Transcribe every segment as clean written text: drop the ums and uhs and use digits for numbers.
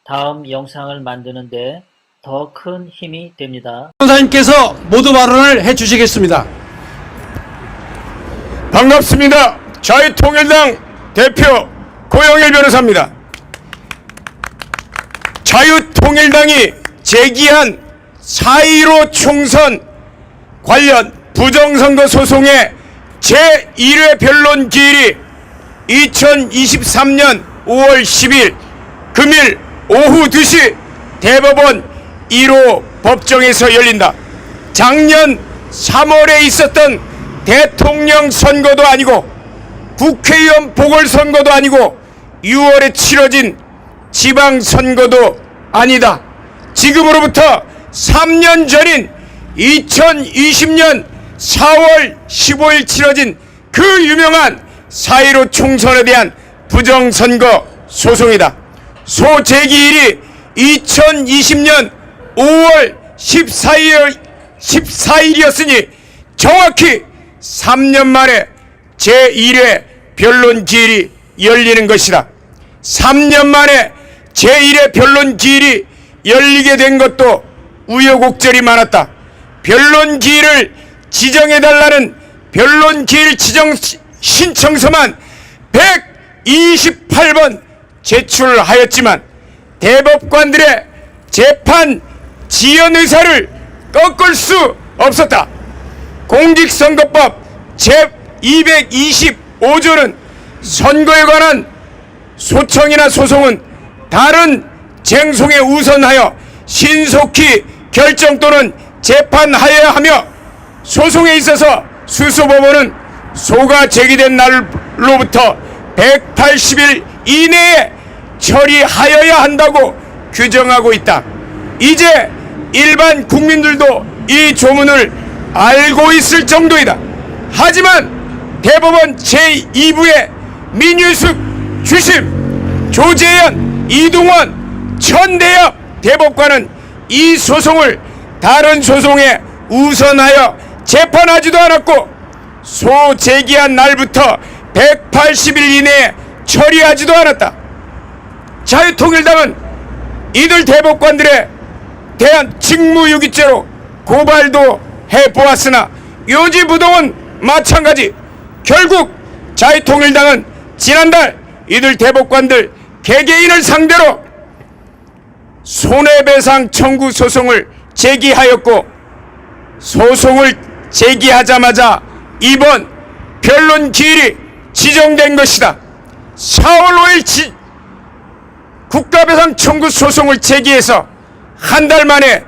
다음 영상을 만드는데 더 큰 힘이 됩니다. 변호사님께서 모두 발언을 해주시겠습니다. 반갑습니다. 자유통일당 대표 고영일 변호사입니다. 자유통일당이 제기한 4.15 총선 관련 부정선거 소송의 제1회 변론 기일이 2023년 5월 10일 금일 오후 2시 대법원 1호 법정에서 열린다. 작년 3월에 있었던 대통령 선거도 아니고 국회의원 보궐선거도 아니고 6월에 치러진 지방선거도 아니다. 지금으로부터 3년 전인 2020년 4월 15일 치러진 그 유명한 4.15 총선에 대한 부정선거 소송이다. 소 제기일이 2020년 5월 14일이었으니 정확히 3년 만에 제1회 변론 기일이 열리는 것이다. 3년 만에 제1회 변론 기일이 열리게 된 것도 우여곡절이 많았다. 변론 기일을 지정해달라는 변론 기일 지정 신청서만 128번 제출하였지만 대법관들의 재판 지연 의사를 꺾을 수 없었다. 공직선거법 제225조는 선거에 관한 소청이나 소송은 다른 쟁송에 우선하여 신속히 결정 또는 재판하여야 하며, 소송에 있어서 수소법원은 소가 제기된 날로부터 180일 이내에 처리하여야 한다고 규정하고 있다. 이제 일반 국민들도 이 조문을 알고 있을 정도이다. 하지만 대법원 제2부의 민유숙 주심, 조재현, 이동원, 천대엽 대법관은 이 소송을 다른 소송에 우선하여 재판하지도 않았고 소 제기한 날부터 180일 이내에 처리하지도 않았다. 자유통일당은 이들 대법관들에 대한 직무유기죄로 고발도 해보았으나 요지부동은 마찬가지. 결국 자유통일당은 지난달 이들 대법관들 개개인을 상대로 손해배상 청구 소송을 제기하였고, 소송을 제기하자마자 이번 변론 기일이 지정된 것이다. 4월 5일 국가배상 청구 소송을 제기해서 한 달 만에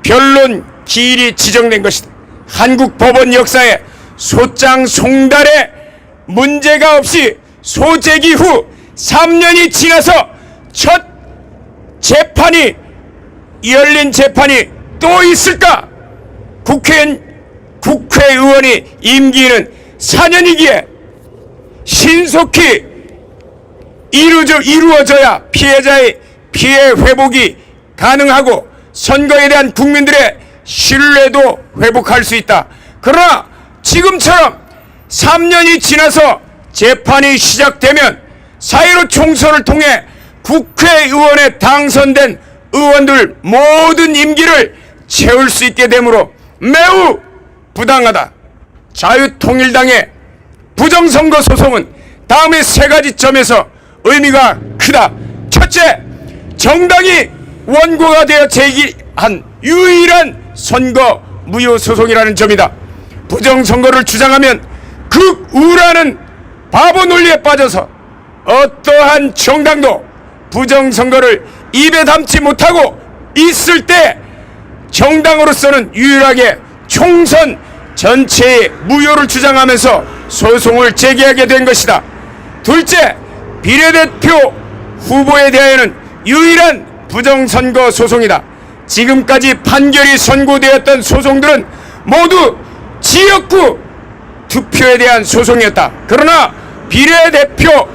변론 기일이 지정된 것이다. 한국 법원 역사에 소장 송달에 문제가 없이 소제기 후 3년이 지나서 첫 재판이 열린 재판이 또 있을까? 국회의원이 임기는 4년이기에 신속히 이루어져야 피해자의 피해 회복이 가능하고 선거에 대한 국민들의 신뢰도 회복할 수 있다. 그러나 지금처럼 3년이 지나서 재판이 시작되면 4.15 총선을 통해 국회의원에 당선된 의원들 모든 임기를 채울 수 있게 되므로 매우 부당하다. 자유통일당의 부정선거 소송은 다음의 세 가지 점에서 의미가 크다. 첫째, 정당이 원고가 되어 제기한 유일한 선거 무효 소송이라는 점이다. 부정선거를 주장하면 극우라는 바보 논리에 빠져서 어떠한 정당도 부정선거를 입에 담지 못하고 있을 때 정당으로서는 유일하게 총선 전체의 무효를 주장하면서 소송을 제기하게 된 것이다. 둘째, 비례대표 후보에 대하여는 유일한 부정선거 소송이다. 지금까지 판결이 선고되었던 소송들은 모두 지역구 투표에 대한 소송이었다. 그러나 비례대표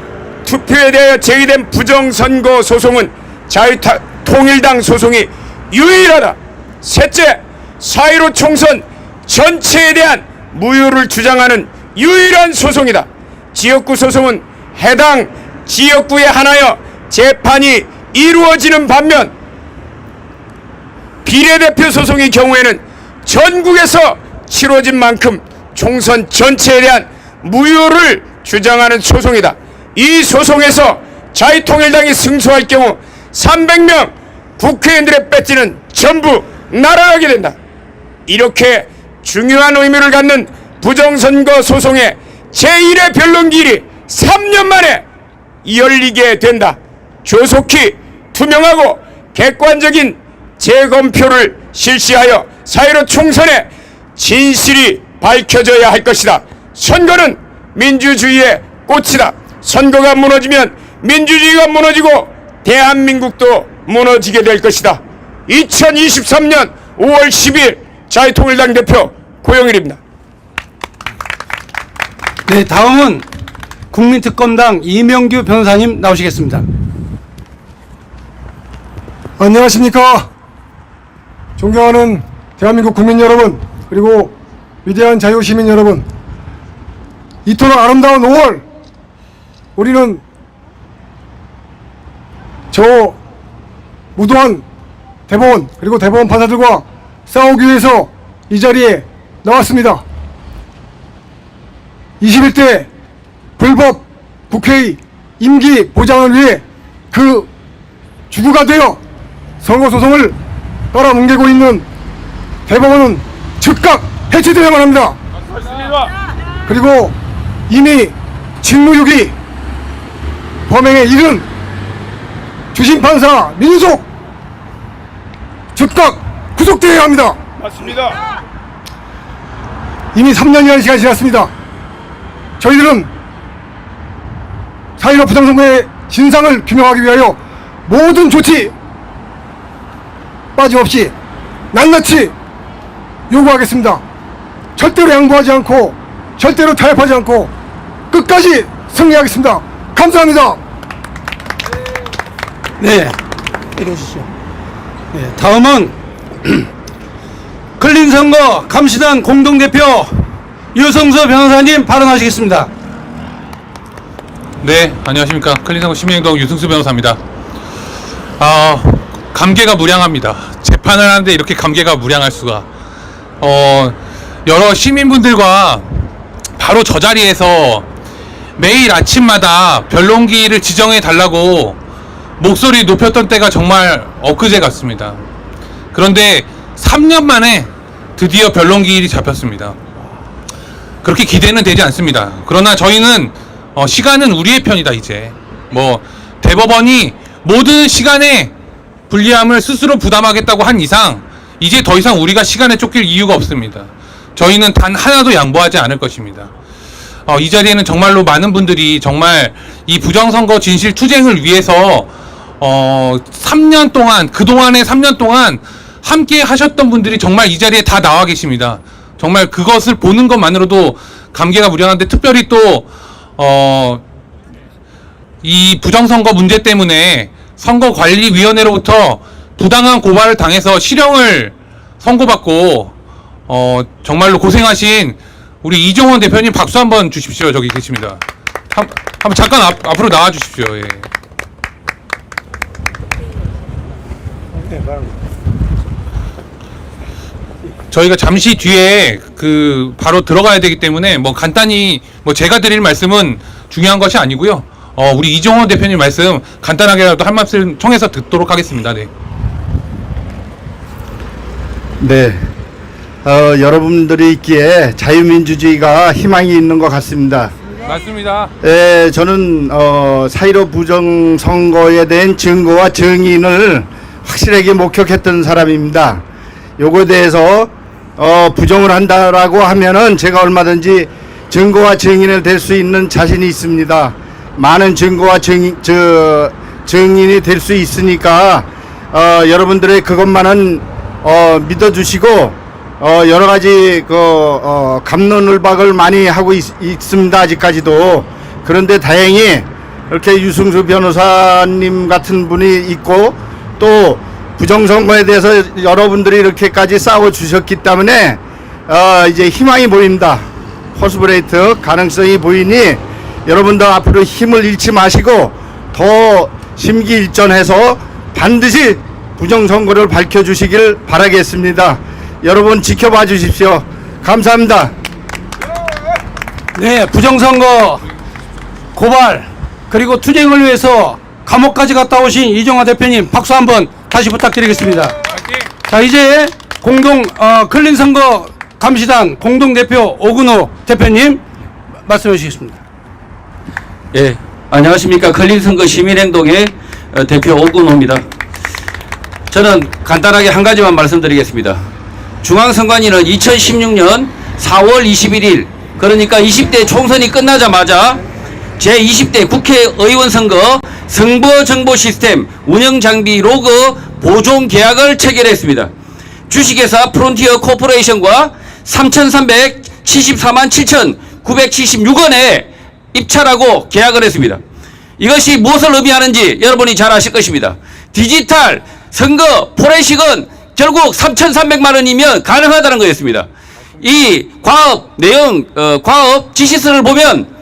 투표에 대하여 제기된 부정선거 소송은 자유통일당 소송이 유일하다. 셋째, 4.15 총선 전체에 대한 무효를 주장하는 유일한 소송이다. 지역구 소송은 해당 지역구에 한하여 재판이 이루어지는 반면 비례대표 소송의 경우에는 전국에서 치러진 만큼 총선 전체에 대한 무효를 주장하는 소송이다. 이 소송에서 자유통일당이 승소할 경우 300명 국회의원들의 배지는 전부 날아가게 된다. 이렇게 중요한 의미를 갖는 부정선거 소송의 제1회 변론기일이 3년 만에 열리게 된다. 조속히 투명하고 객관적인 재검표를 실시하여 4.15 총선의 진실이 밝혀져야 할 것이다. 선거는 민주주의의 꽃이다. 선거가 무너지면 민주주의가 무너지고 대한민국도 무너지게 될 것이다. 2023년 5월 10일 자유통일당 대표 고영일입니다. 네, 다음은 국민특검당 이명규 변호사님 나오시겠습니다. 안녕하십니까. 존경하는 대한민국 국민 여러분, 그리고 위대한 자유시민 여러분, 이토록 아름다운 5월, 우리는 저 무도한 대법원 그리고 대법원 판사들과 싸우기 위해서 이 자리에 나왔습니다. 21대 불법 국회의 임기 보장을 위해 그 주구가 되어 선거소송을 깔아뭉개고 있는 대법원은 즉각 해체되어야만 합니다. 그리고 이미 직무유기 범행에 이른 주심판사 민속 즉각 구속되어야 합니다. 맞습니다. 이미 3년이라는 시간이 지났습니다. 저희들은 4.15 부정선거의 진상을 규명하기 위하여 모든 조치 빠짐없이 낱낱이 요구하겠습니다. 절대로 양보하지 않고 절대로 타협하지 않고 끝까지 승리하겠습니다. 감사합니다. 네, 이러시죠. 네, 다음은 클린선거 감시단 공동대표 유성수 변호사님 발언하시겠습니다. 네, 안녕하십니까. 클린선거 시민행동 유승수 변호사입니다. 감개가 무량합니다. 재판을 하는데 이렇게 감개가 무량할 수가. 여러 시민분들과 바로 저 자리에서 매일 아침마다 변론기일을 지정해 달라고 목소리 높였던 때가 정말 엊그제 같습니다. 그런데 3년 만에 드디어 변론기일이 잡혔습니다. 그렇게 기대는 되지 않습니다. 그러나 저희는 시간은 우리의 편이다. 이제 뭐 대법원이 모든 시간에 불리함을 스스로 부담하겠다고 한 이상 이제 더 이상 우리가 시간에 쫓길 이유가 없습니다. 저희는 단 하나도 양보하지 않을 것입니다. 이 자리에는 정말로 많은 분들이 정말 이 부정선거 진실 투쟁을 위해서 3년 동안, 그동안의 3년 동안 함께 하셨던 분들이 정말 이 자리에 다 나와 계십니다. 정말 그것을 보는 것만으로도 감개가 무량한데, 특별히 또 이 부정선거 문제 때문에 선거관리위원회로부터 부당한 고발을 당해서 실형을 선고받고 정말로 고생하신 우리 이종원 대표님 박수 한번 주십시오. 저기 계십니다. 한번 잠깐 앞으로 나와 주십시오. 예. 저희가 잠시 뒤에 바로 들어가야 되기 때문에 간단히 제가 드릴 말씀은 중요한 것이 아니고요. 우리 이종원 대표님 말씀 간단하게라도 한 말씀 청해서 듣도록 하겠습니다. 네. 네. 여러분들이 있기에 자유민주주의가 희망이 있는 것 같습니다. 맞습니다. 저는 4.15 부정선거에 대한 증거와 증인을 확실하게 목격했던 사람입니다. 요거에 대해서 부정을 한다라고 하면은 제가 얼마든지 증거와 증인을 될 수 있는 자신이 있습니다. 많은 증거와 증인이 될 수 있으니까 여러분들의 그것만은 믿어주시고 여러 가지 갑론을박을 많이 하고 있습니다. 아직까지도. 그런데 다행히 이렇게 유승수 변호사님 같은 분이 있고 또 부정선거에 대해서 여러분들이 이렇게까지 싸워 주셨기 때문에 이제 희망이 보입니다. 포스브레이트 가능성이 보이니 여러분들 앞으로 힘을 잃지 마시고 더 심기일전해서 반드시 부정선거를 밝혀주시길 바라겠습니다. 여러분 지켜봐 주십시오. 감사합니다. 네, 부정선거 고발 그리고 투쟁을 위해서 감옥까지 갔다 오신 이정화 대표님 박수 한번 다시 부탁드리겠습니다. 자, 이제 클린선거 감시단 공동대표 오근호 대표님 말씀해 주시겠습니다. 예, 안녕하십니까. 클린선거 시민행동의 대표 오근호입니다. 저는 간단하게 한 가지만 말씀드리겠습니다. 중앙선관위는 2016년 4월 21일, 그러니까 20대 총선이 끝나자마자 제20대 국회의원 선거 선거정보 시스템 운영장비 로그 보존 계약을 체결했습니다. 주식회사 프론티어 코퍼레이션과 3,374만 7,976원에 입찰하고 계약을 했습니다. 이것이 무엇을 의미하는지 여러분이 잘 아실 것입니다. 디지털 선거 포렌식은 결국 3,300만 원이면 가능하다는 거였습니다. 이 과업 내용, 과업 지시서를 보면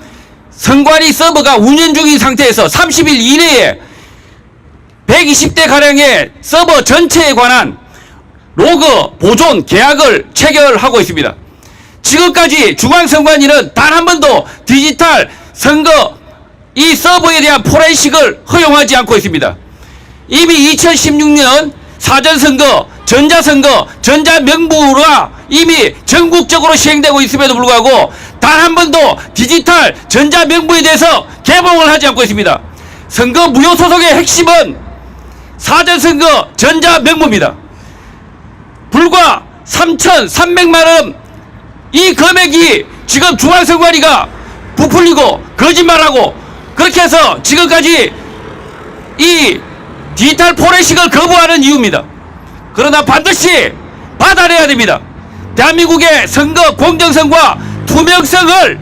선관위 서버가 운영 중인 상태에서 30일 이내에 120대 가량의 서버 전체에 관한 로그 보존 계약을 체결하고 있습니다. 지금까지 중앙선관위는 단 한 번도 디지털 선거 이 서버에 대한 포렌식을 허용하지 않고 있습니다. 이미 2016년 사전선거, 전자선거, 전자명부가 이미 전국적으로 시행되고 있음에도 불구하고 단 한 번도 디지털 전자명부에 대해서 개봉을 하지 않고 있습니다. 선거 무효 소송의 핵심은 사전선거 전자명부입니다. 불과 3,300만 원 이 금액이 지금 중앙선관위가 부풀리고 거짓말하고 그렇게 해서 지금까지 이 디지털 포렌식을 거부하는 이유입니다. 그러나 반드시 받아내야 됩니다. 대한민국의 선거 공정성과 투명성을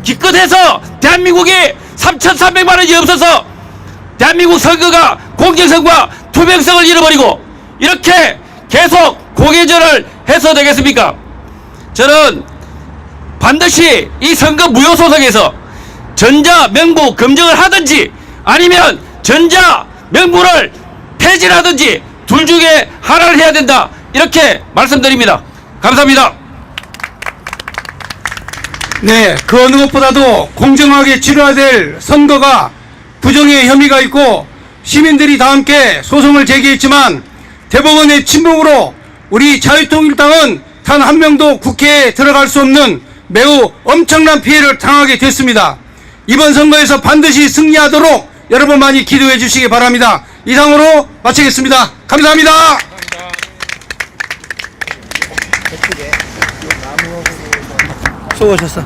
기껏해서 대한민국이 3,300만 원이 없어서 대한민국 선거가 공정성과 투명성을 잃어버리고 이렇게 계속 공회전을 해서 되겠습니까? 저는 반드시 이 선거 무효 소송에서 전자 명부 검증을 하든지 아니면 전자 명부를 폐지하든지 둘 중에 하나를 해야 된다 이렇게 말씀드립니다. 감사합니다. 네, 그 어느 것보다도 공정하게 치러야 될 선거가 부정의 혐의가 있고 시민들이 다 함께 소송을 제기했지만 대법원의 침묵으로 우리 자유통일당은 단 한 명도 국회에 들어갈 수 없는 매우 엄청난 피해를 당하게 됐습니다. 이번 선거에서 반드시 승리하도록 여러분 많이 기도해 주시기 바랍니다. 이상으로 마치겠습니다. 감사합니다. 수고하셨어.